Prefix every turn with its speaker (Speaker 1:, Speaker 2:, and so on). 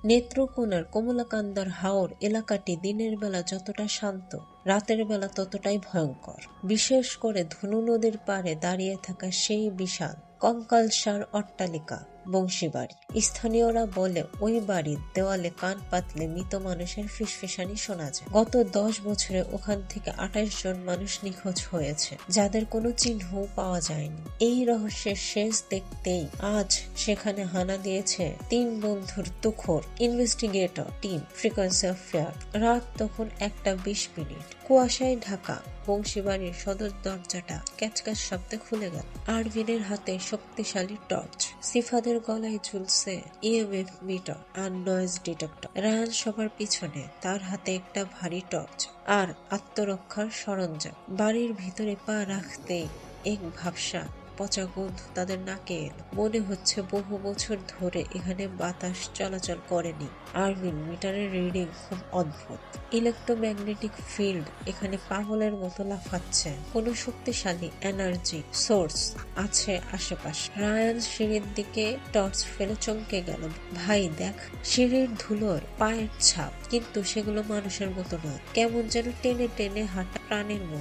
Speaker 1: নেত্রকোনার কমলাকান্দার হাওর এলাকাটি দিনের বেলা যতটা শান্ত, রাতের বেলা ততটাই ভয়ঙ্কর। বিশেষ করে ধনু নদীর পাড়ে দাঁড়িয়ে থাকা সেই বিশাল কঙ্কালসার অট্টালিকা বংশীবাড়ি। স্থানীয়রা বলে ওই বাড়ির দেওয়ালে কান পাতলে মৃত মানুষের ফিসফিসানি শোনা যায়। গত 10 বছরে ওখান থেকে 28 জন মানুষ নিখোঁজ হয়েছে, যাদের কোনো চিহ্নও পাওয়া যায়নি। এই রহস্যের শেষ দেখতেই আজ সেখানে হানা দিয়েছে 3 বন্ধুর তুখোড় investigator team frequency of fair. রাত তখন 1:20। কুয়াশায় ঢাকা বংশীবাড়ির সদর দরজাটা ক্যাচক্যাচ শব্দে খুলে গেল। আরভিনের হাতে শক্তিশালী টর্চ, সিফাদের গলায় ঝুলছে ইএমএফ মিটার আর নয়েজ ডিটেক্টর। রায়ান সবার পিছনে, তার হাতে একটা ভারী টর্চ আর আত্মরক্ষার সরঞ্জাম। বাড়ির ভিতরে পা রাখতেই এক ভাবসা পচা গন্ধ তাদের নাকে এলো। মনে হচ্ছে বহু বছর ধরে এখানে বাতাস চলাচল করেনি। আরভিন, মিটারের রিডিং খুব অদ্ভুত। ইলেকট্রোম্যাগনেটিক ফিল্ড এখানে পাগলের মতো লাফাচ্ছে। কোনো শক্তিশালী এনার্জি সোর্স আছে আশেপাশে। রায়ান সিঁড়ির দিকে টর্চ ফেলে চমকে গেল। ভাই দেখ, সিঁড়ির ধুলোয় পায়ের ছাপ, কিন্তু সেগুলো মানুষের মতো নয়। কেমন যেন টেনে টেনে হাঁটা প্রাণীর মতো।